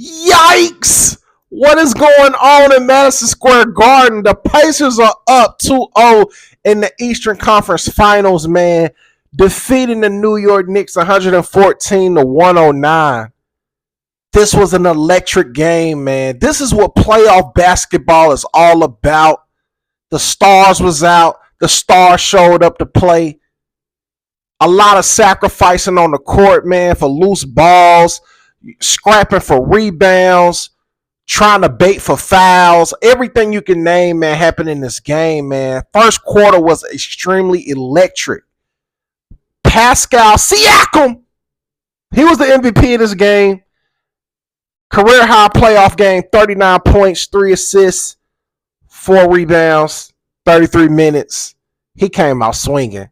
Yikes! What is going on in Madison Square Garden? The Pacers are up 2-0 in the Eastern Conference Finals, man, defeating the New York Knicks 114 to 109. This was an electric game, man. This is what playoff basketball is all about. The stars was out. The stars showed up to play. A lot of sacrificing on the court, man, for loose balls, scrapping for rebounds, trying to bait for fouls. Everything you can name, man, happened in this game, man. First quarter was extremely electric. Pascal Siakam, he was the MVP of this game. Career high playoff game, 39 points, 3 assists, 4 rebounds, 33 minutes. He came out swinging.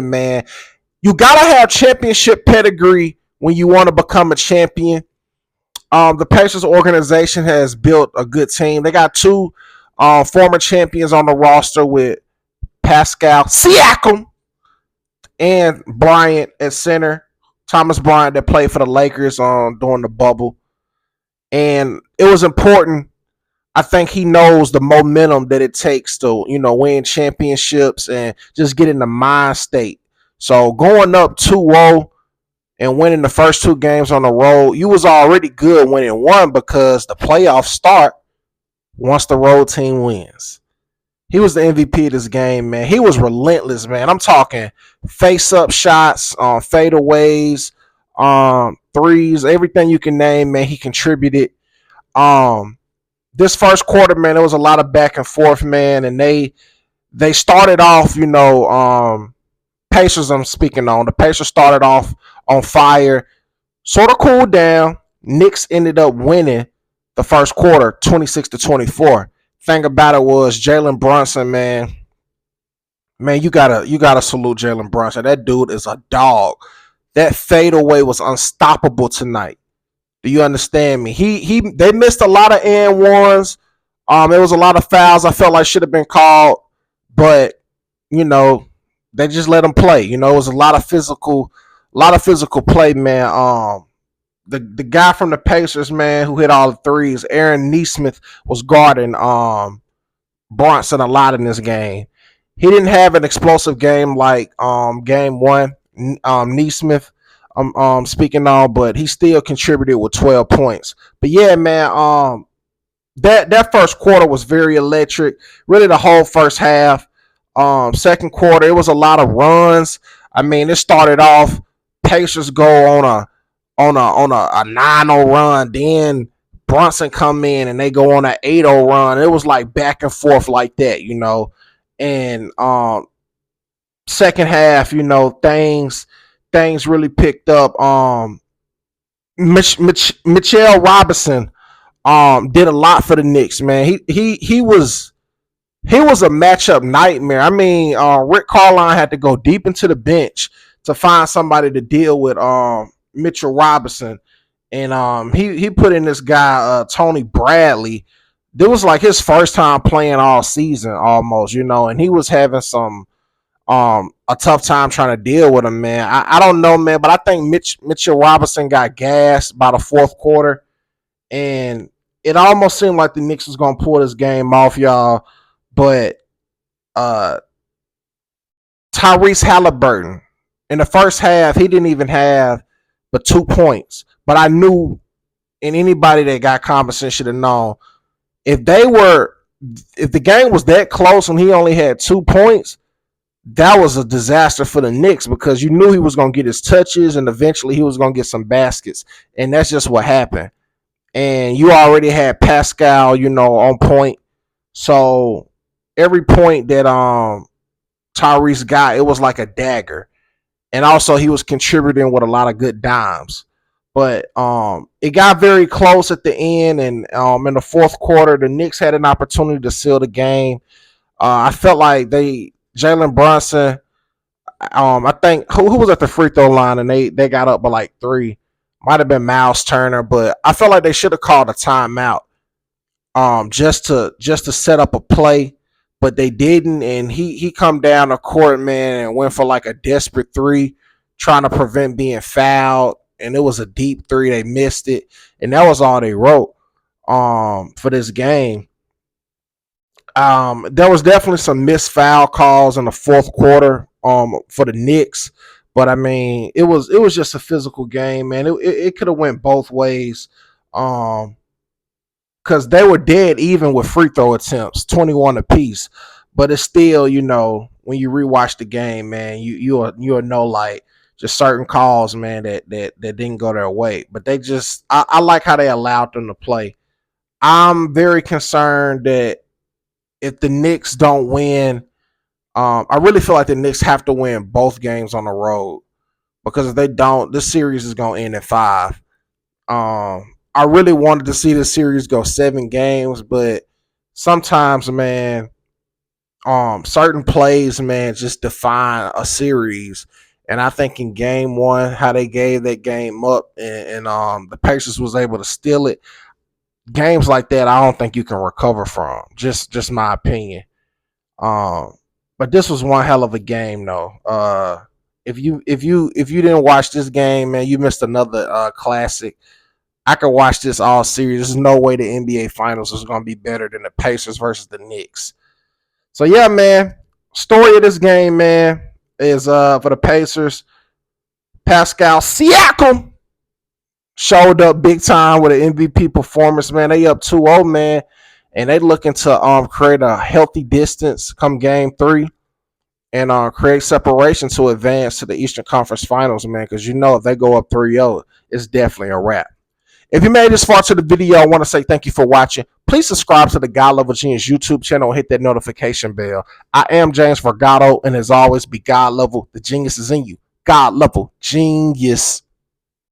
Man. You got to have championship pedigree when you want to become a champion. The Pacers organization has built a good team. They got two former champions on the roster with Pascal Siakam and Bryant at center. Thomas Bryant that played for the Lakers during the bubble. And it was important. I think he knows the momentum that it takes to, win championships and just get in the mind state. So going up 2-0 and winning the first two games on the road, you was already good winning one because the playoffs start once the road team wins. He was the MVP of this game, man. He was relentless, man. I'm talking face-up shots, fadeaways, threes, everything you can name, man. He contributed. This first quarter, man, there was a lot of back and forth, man, and they started off, Pacers I'm speaking on. The Pacers started off on fire, sort of cooled down. Knicks ended up winning the first quarter, 26-24. Thing about it was Jalen Brunson, man. Man, you gotta salute Jalen Brunson. That dude is a dog. That fadeaway was unstoppable tonight. Do you understand me? They missed a lot of and ones. There was a lot of fouls I felt like should have been called, but they just let him play. It was a lot of physical play, man. The guy from the Pacers, man, who hit all the threes, Aaron Nesmith, was guarding Bronson a lot in this game. He didn't have an explosive game like game one, Nesmith. Speaking on, but he still contributed with 12 points. But yeah, man, that first quarter was very electric. Really, the whole first half. Second quarter, it was a lot of runs. I mean, it started off Pacers go on a 9-0 run, then Brunson come in and they go on an 8-0 run. It was like back and forth like that, And second half, things really picked up. Mitchell Robinson did a lot for the Knicks, man. He was a matchup nightmare. I mean, Rick Carlisle had to go deep into the bench to find somebody to deal with Mitchell Robinson, and he put in this guy Tony Bradley. This was like his first time playing all season almost, and he was having some a tough time trying to deal with him, man. I don't know, man, but I think Mitchell Robinson got gassed by the fourth quarter, and it almost seemed like the Knicks was gonna pull this game off, y'all. But Tyrese Halliburton in the first half, he didn't even have but 2 points. But I knew, and anybody that got common sense should have known, if the game was that close and he only had 2 points, that was a disaster for the Knicks because you knew he was going to get his touches and eventually he was going to get some baskets. And that's just what happened. And you already had Pascal, on point. So every point that Tyrese got, it was like a dagger. And also he was contributing with a lot of good dimes. But it got very close at the end, and in the fourth quarter, the Knicks had an opportunity to seal the game. I felt like Jalen Brunson, I think who was at the free throw line, and they got up by like 3. Might have been Miles Turner, but I felt like they should have called a timeout just to set up a play, but they didn't. And he come down the court, man, and went for like a desperate 3, trying to prevent being fouled. and it was a deep three. They missed it, and that was all they wrote for this game. There was definitely some missed foul calls in the fourth quarter for the Knicks, but I mean it was just a physical game, man. It could have went both ways. Because they were dead even with free throw attempts, 21 apiece. But it's still, when you rewatch the game, man, you'll know like just certain calls, man, that didn't go their way. But they just, I like how they allowed them to play. I'm very concerned that if the Knicks don't win, I really feel like the Knicks have to win both games on the road, because if they don't, this series is gonna end in 5. I really wanted to see the series go 7 games, but sometimes, man, certain plays, man, just define a series. And I think in game 1, how they gave that game up, and the Pacers was able to steal it. Games like that, I don't think you can recover from. Just my opinion. But this was one hell of a game, though. If you didn't watch this game, man, you missed another classic. I could watch this all series. There's no way the NBA Finals is going to be better than the Pacers versus the Knicks. So yeah, man. Story of this game, man, is for the Pacers. Pascal Siakam showed up big time with an MVP performance, man. They up 2-0, man, and they looking to create a healthy distance come game 3 and create separation to advance to the Eastern Conference Finals, man. Because if they go up 3-0, it's definitely a wrap. If you made this far to the video, I want to say thank you for watching. Please subscribe to the God Level Genius YouTube channel and hit that notification bell. I am James Vergado, and as always, be God Level. The genius is in you. God Level Genius.